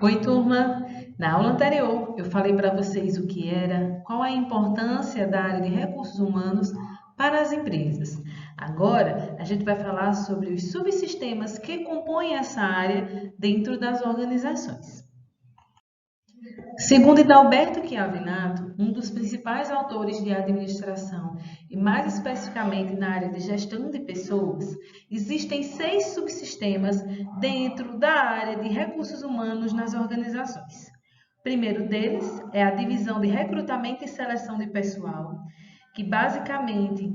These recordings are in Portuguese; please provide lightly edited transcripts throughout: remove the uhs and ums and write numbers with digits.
Oi, turma! Na aula anterior, eu falei para vocês o que era, qual a importância da área de recursos humanos para as empresas. Agora, a gente vai falar sobre os subsistemas que compõem essa área dentro das organizações. Segundo Idalberto Chiavinato, um dos principais autores de administração e mais especificamente na área de gestão de pessoas, existem 6 subsistemas dentro da área de recursos humanos nas organizações. O primeiro deles é a divisão de recrutamento e seleção de pessoal, que basicamente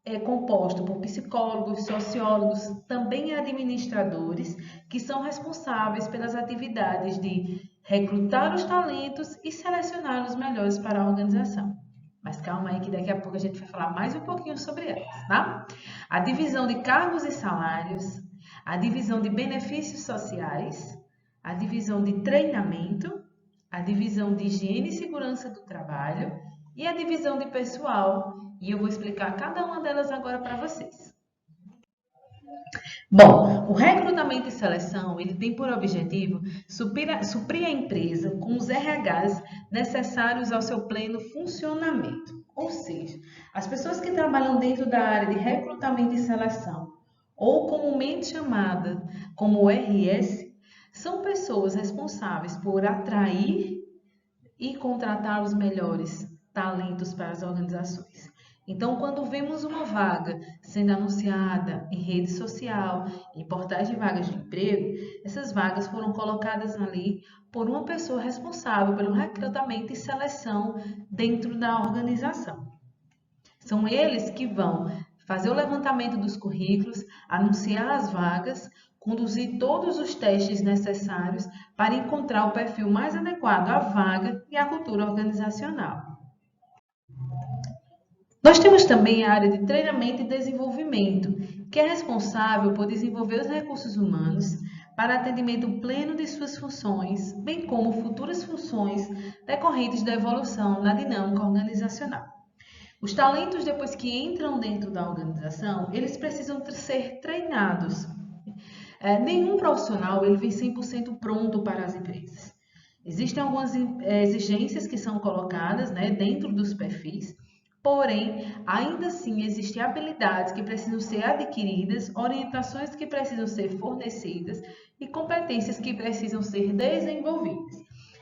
é composto por psicólogos, sociólogos, também administradores, que são responsáveis pelas atividades de recrutar os talentos e selecionar os melhores para a organização. Mas calma aí que daqui a pouco a gente vai falar mais um pouquinho sobre elas, tá? A divisão de cargos e salários, a divisão de benefícios sociais, a divisão de treinamento, a divisão de higiene e segurança do trabalho e a divisão de pessoal, e eu vou explicar cada uma delas agora para vocês. Bom, o recrutamento e seleção, ele tem por objetivo suprir a empresa com os RHs necessários ao seu pleno funcionamento. Ou seja, as pessoas que trabalham dentro da área de recrutamento e seleção, ou comumente chamada como RS, são pessoas responsáveis por atrair e contratar os melhores talentos para as organizações. Então, quando vemos uma vaga sendo anunciada em rede social, em portais de vagas de emprego, essas vagas foram colocadas ali por uma pessoa responsável pelo recrutamento e seleção dentro da organização. São eles que vão fazer o levantamento dos currículos, anunciar as vagas, conduzir todos os testes necessários para encontrar o perfil mais adequado à vaga e à cultura organizacional. Nós temos também a área de treinamento e desenvolvimento, que é responsável por desenvolver os recursos humanos para atendimento pleno de suas funções, bem como futuras funções decorrentes da evolução na dinâmica organizacional. Os talentos, depois que entram dentro da organização, eles precisam ser treinados. Nenhum profissional ele vem 100% pronto para as empresas. Existem algumas exigências que são colocadas, né, dentro dos perfis, porém, ainda assim, existem habilidades que precisam ser adquiridas, orientações que precisam ser fornecidas e competências que precisam ser desenvolvidas.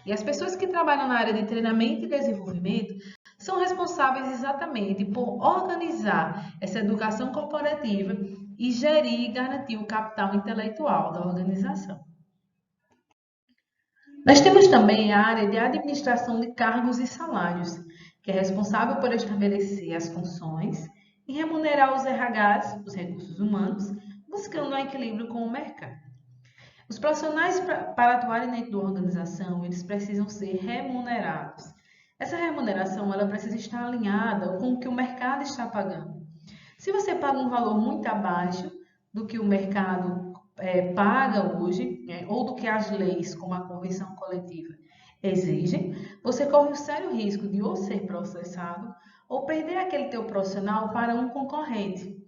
E as pessoas que trabalham na área de treinamento e desenvolvimento são responsáveis exatamente por organizar essa educação corporativa e gerir e garantir o capital intelectual da organização. Nós temos também a área de administração de cargos e salários, que é responsável por estabelecer as funções e remunerar os RHs, os recursos humanos, buscando um equilíbrio com o mercado. Os profissionais, para atuarem dentro da organização, eles precisam ser remunerados. Essa remuneração ela precisa estar alinhada com o que o mercado está pagando. Se você paga um valor muito abaixo do que o mercado paga hoje, ou do que as leis, como a convenção coletiva, exigem, você corre um sério risco de ou ser processado ou perder aquele teu profissional para um concorrente.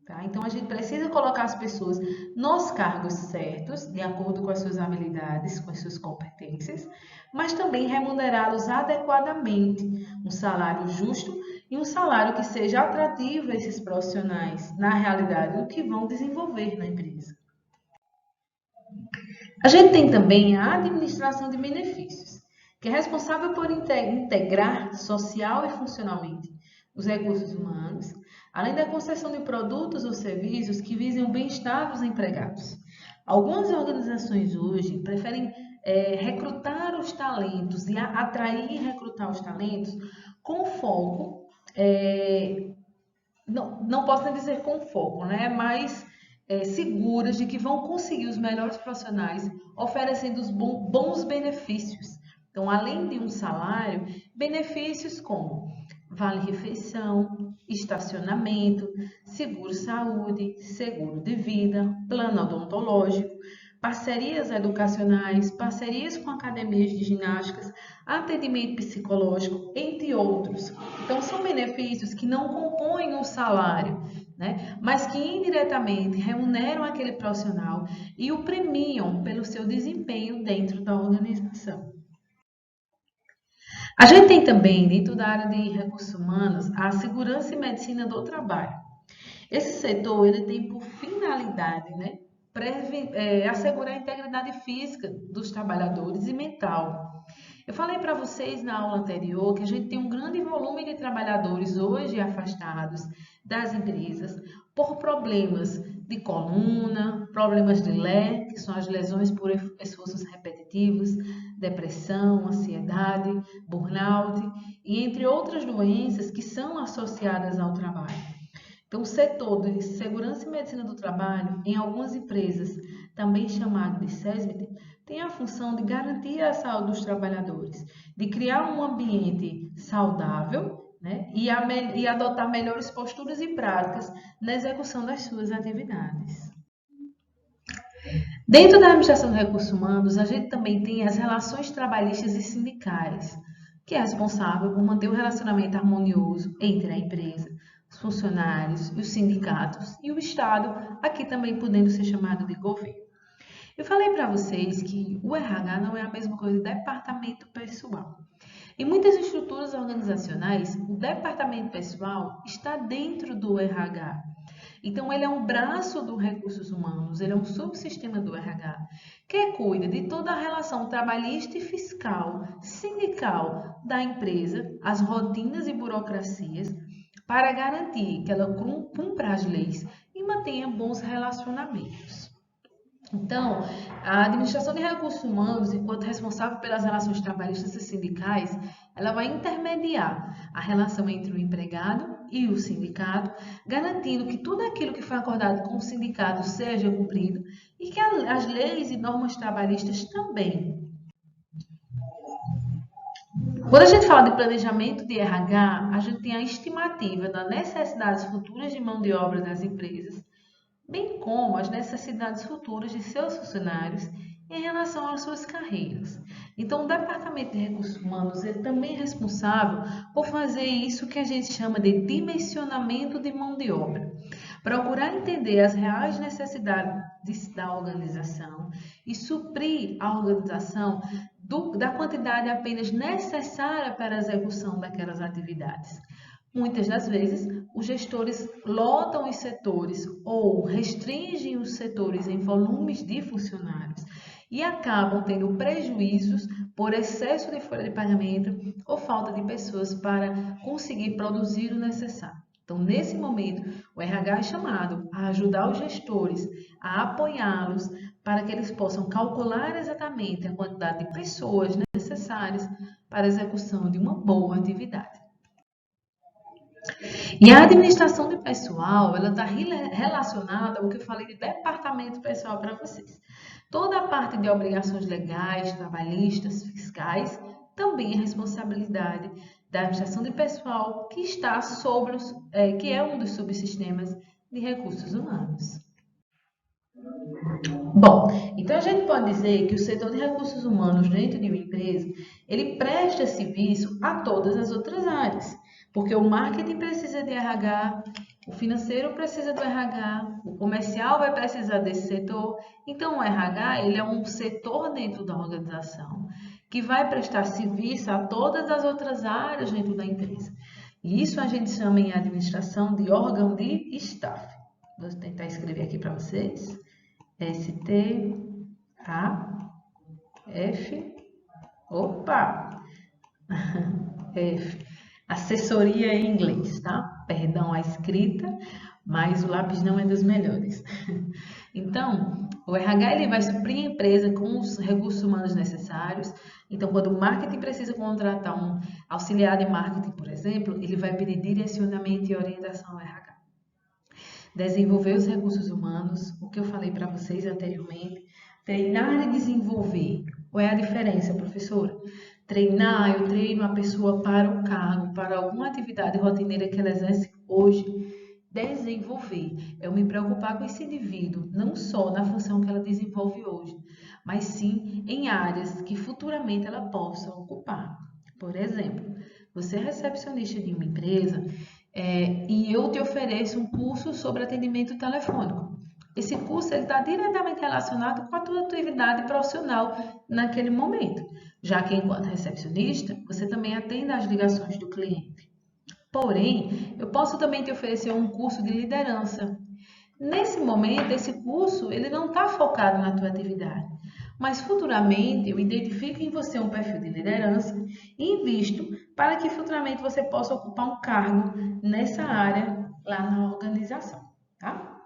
Tá? Então, a gente precisa colocar as pessoas nos cargos certos, de acordo com as suas habilidades, com as suas competências, mas também remunerá-los adequadamente, um salário justo e um salário que seja atrativo a esses profissionais, na realidade, do que vão desenvolver na empresa. A gente tem também a administração de benefícios, que é responsável por integrar social e funcionalmente os recursos humanos, além da concessão de produtos ou serviços que visem o bem-estar dos empregados. Algumas organizações hoje preferem recrutar os talentos e atrair e recrutar os talentos com foco, não posso dizer com foco, né? Mas seguras de que vão conseguir os melhores profissionais oferecendo os bons benefícios. Então, além de um salário, benefícios como vale-refeição, estacionamento, seguro-saúde, seguro de vida, plano odontológico, parcerias educacionais, parcerias com academias de ginásticas, atendimento psicológico, entre outros. Então, são benefícios que não compõem o salário, né? Mas que indiretamente remuneram aquele profissional e o premiam pelo seu desempenho dentro da organização. A gente tem também, dentro da área de recursos humanos, a segurança e medicina do trabalho. Esse setor ele tem por finalidade, né, assegurar a integridade física dos trabalhadores e mental. Eu falei para vocês na aula anterior que a gente tem um grande volume de trabalhadores hoje afastados das empresas por problemas de coluna, problemas de LE, que são as lesões por esforços repetitivos, depressão, ansiedade, burnout e entre outras doenças que são associadas ao trabalho. Então, o setor de segurança e medicina do trabalho, em algumas empresas, também chamado de SESMIT, tem a função de garantir a saúde dos trabalhadores, de criar um ambiente saudável, né, e adotar melhores posturas e práticas na execução das suas atividades. Dentro da administração de recursos humanos, a gente também tem as relações trabalhistas e sindicais, que é responsável por manter o relacionamento harmonioso entre a empresa, os funcionários e os sindicatos e o Estado, aqui também podendo ser chamado de governo. Eu falei para vocês que o RH não é a mesma coisa que departamento pessoal. Em muitas estruturas organizacionais, o departamento pessoal está dentro do RH. Então, ele é um braço do recursos humanos, ele é um subsistema do RH, que cuida de toda a relação trabalhista e fiscal, sindical da empresa, as rotinas e burocracias, para garantir que ela cumpra as leis e mantenha bons relacionamentos. Então, a administração de recursos humanos, enquanto responsável pelas relações trabalhistas e sindicais, ela vai intermediar a relação entre o empregado e o sindicato, garantindo que tudo aquilo que foi acordado com o sindicato seja cumprido e que as leis e normas trabalhistas também. Quando a gente fala de planejamento de RH, a gente tem a estimativa das necessidades futuras de mão de obra das empresas, bem como as necessidades futuras de seus funcionários em relação às suas carreiras. Então, o Departamento de Recursos Humanos ele também é responsável por fazer isso que a gente chama de dimensionamento de mão de obra. Procurar entender as reais necessidades da organização e suprir a organização da quantidade apenas necessária para a execução daquelas atividades. Muitas das vezes, os gestores lotam os setores ou restringem os setores em volumes de funcionários e acabam tendo prejuízos por excesso de folha de pagamento ou falta de pessoas para conseguir produzir o necessário. Então, nesse momento, o RH é chamado a ajudar os gestores, a apoiá-los para que eles possam calcular exatamente a quantidade de pessoas necessárias para a execução de uma boa atividade. E a administração de pessoal, ela está relacionada ao que eu falei de departamento pessoal para vocês. Toda a parte de obrigações legais, trabalhistas, fiscais, também é responsabilidade da administração de pessoal que está sobre que é um dos subsistemas de recursos humanos. Bom, então a gente pode dizer que o setor de recursos humanos dentro de uma empresa, ele presta serviço a todas as outras áreas, porque o marketing precisa de RH, o financeiro precisa do RH, o comercial vai precisar desse setor. Então o RH, ele é um setor dentro da organização que vai prestar serviço a todas as outras áreas dentro da empresa. E isso a gente chama em administração de órgão de staff. Vou tentar escrever aqui para vocês. S-T-A-F, opa, F, assessoria em inglês, tá? Perdão a escrita, mas o lápis não é dos melhores. Então, o RH ele vai suprir a empresa com os recursos humanos necessários. Então, quando o marketing precisa contratar um auxiliar de marketing, por exemplo, ele vai pedir direcionamento e orientação ao RH. Desenvolver os recursos humanos, o que eu falei para vocês anteriormente, treinar e desenvolver. Qual é a diferença, professora? Treinar, eu treino a pessoa para o cargo, para alguma atividade rotineira que ela exerce hoje. Desenvolver, eu me preocupar com esse indivíduo, não só na função que ela desenvolve hoje, mas sim em áreas que futuramente ela possa ocupar. Por exemplo, você é recepcionista de uma empresa e eu te ofereço um curso sobre atendimento telefônico. Esse curso está diretamente relacionado com a tua atividade profissional naquele momento, já que enquanto recepcionista, você também atende às ligações do cliente. Porém, eu posso também te oferecer um curso de liderança. Nesse momento, esse curso ele não está focado na tua atividade, mas futuramente eu identifico em você um perfil de liderança e invisto para que futuramente você possa ocupar um cargo nessa área lá na organização, tá?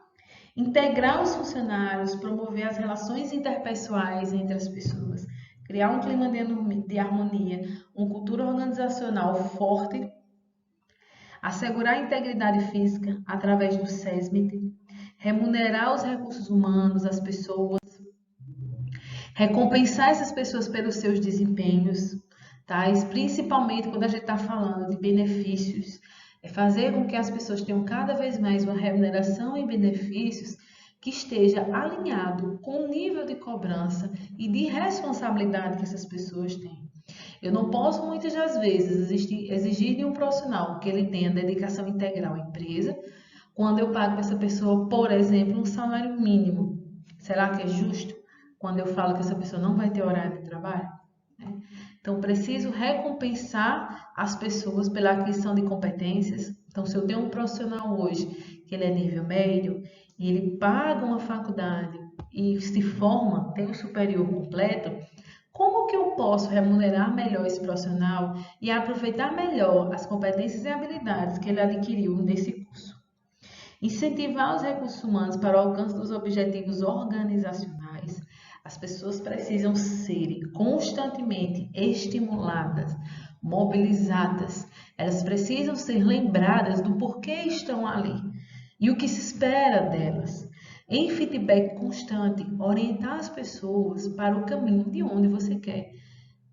Integrar os funcionários, promover as relações interpessoais entre as pessoas, criar um clima de harmonia, uma cultura organizacional forte, assegurar a integridade física através do SESMIT, remunerar os recursos humanos, as pessoas, recompensar essas pessoas pelos seus desempenhos, tá? Principalmente quando a gente está falando de benefícios, é fazer com que as pessoas tenham cada vez mais uma remuneração e benefícios que esteja alinhado com o nível de cobrança e de responsabilidade que essas pessoas têm. Eu não posso muitas das vezes exigir de um profissional que ele tenha dedicação integral à empresa, quando eu pago para essa pessoa, por exemplo, um salário mínimo. Será que é justo quando eu falo que essa pessoa não vai ter horário de trabalho? Então, preciso recompensar as pessoas pela aquisição de competências. Então, se eu tenho um profissional hoje que ele é nível médio e ele paga uma faculdade e se forma, tem um superior completo, como que eu posso remunerar melhor esse profissional e aproveitar melhor as competências e habilidades que ele adquiriu nesse curso? Incentivar os recursos humanos para o alcance dos objetivos organizacionais. As pessoas precisam ser constantemente estimuladas, mobilizadas. Elas precisam ser lembradas do porquê estão ali e o que se espera delas. Em feedback constante, orientar as pessoas para o caminho de onde você quer,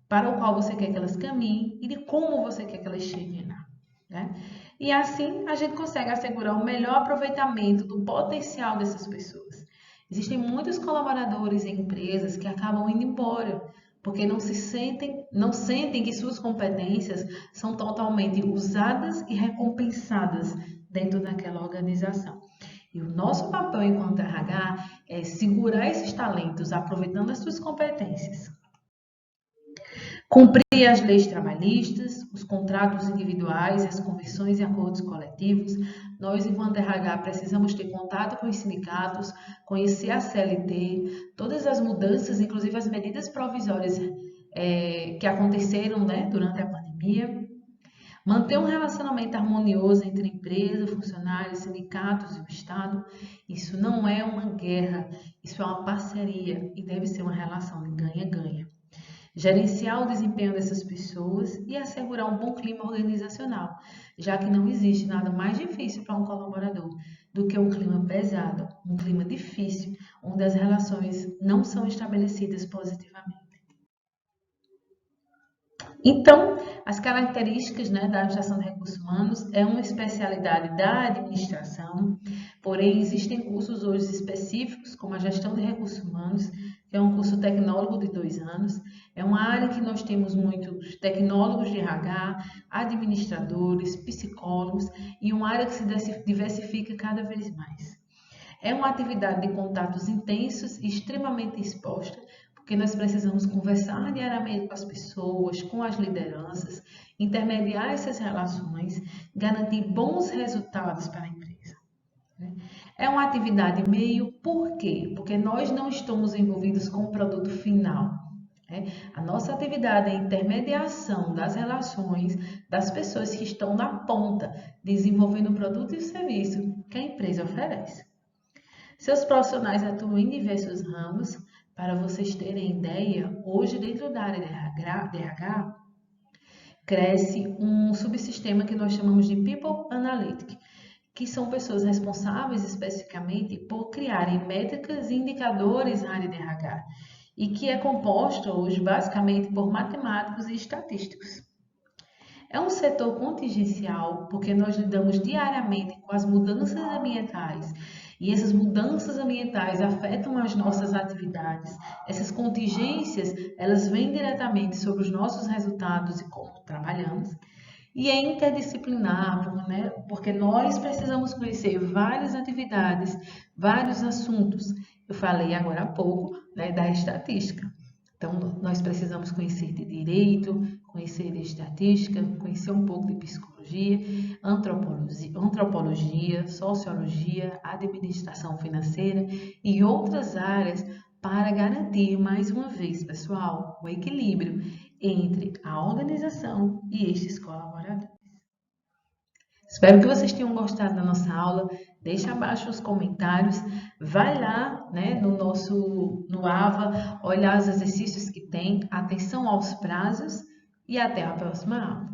para o qual você quer que elas caminhem e de como você quer que elas cheguem lá, né? E assim a gente consegue assegurar o melhor aproveitamento do potencial dessas pessoas. Existem muitos colaboradores em empresas que acabam indo embora porque não sentem que suas competências são totalmente usadas e recompensadas dentro daquela organização. E o nosso papel enquanto RH é segurar esses talentos, aproveitando as suas competências. Cumprir as leis trabalhistas, os contratos individuais, as convenções e acordos coletivos. Nós, enquanto RH, precisamos ter contato com os sindicatos, conhecer a CLT, todas as mudanças, inclusive as medidas provisórias que aconteceram, né, durante a pandemia. Manter um relacionamento harmonioso entre empresa, funcionários, sindicatos e o Estado. Isso não é uma guerra, isso é uma parceria e deve ser uma relação de ganha-ganha. Gerenciar o desempenho dessas pessoas e assegurar um bom clima organizacional, já que não existe nada mais difícil para um colaborador do que um clima pesado, um clima difícil, onde as relações não são estabelecidas positivamente. Então, as características, né, da administração de recursos humanos é uma especialidade da administração, porém existem cursos hoje específicos, como a gestão de recursos humanos, que é um curso tecnólogo de 2 anos, é uma área que nós temos muitos tecnólogos de RH, administradores, psicólogos e uma área que se diversifica cada vez mais. É uma atividade de contatos intensos e extremamente exposta, porque nós precisamos conversar diariamente com as pessoas, com as lideranças, intermediar essas relações, garantir bons resultados para a empresa. É uma atividade meio, por quê? Porque nós não estamos envolvidos com o produto final. A nossa atividade é a intermediação das relações das pessoas que estão na ponta, desenvolvendo o produto e o serviço que a empresa oferece. Seus profissionais atuam em diversos ramos. Para vocês terem ideia, hoje dentro da área de RH, cresce um subsistema que nós chamamos de People Analytics, que são pessoas responsáveis especificamente por criarem métricas e indicadores na área de RH, e que é composto hoje basicamente por matemáticos e estatísticos. É um setor contingencial porque nós lidamos diariamente com as mudanças ambientais e essas mudanças ambientais afetam as nossas atividades. Essas contingências, elas vêm diretamente sobre os nossos resultados e como trabalhamos. E é interdisciplinar, né? Porque nós precisamos conhecer várias atividades, vários assuntos. Eu falei agora há pouco, né, da estatística. Então, nós precisamos conhecer de direito, conhecer de estatística, conhecer um pouco de psicologia, antropologia, sociologia, administração financeira e outras áreas para garantir, mais uma vez, pessoal, o equilíbrio entre a organização e estes colaboradores. Espero que vocês tenham gostado da nossa aula. Deixa abaixo os comentários. Vai lá, né, no AVA, olhar os exercícios que tem. Atenção aos prazos e até a próxima aula.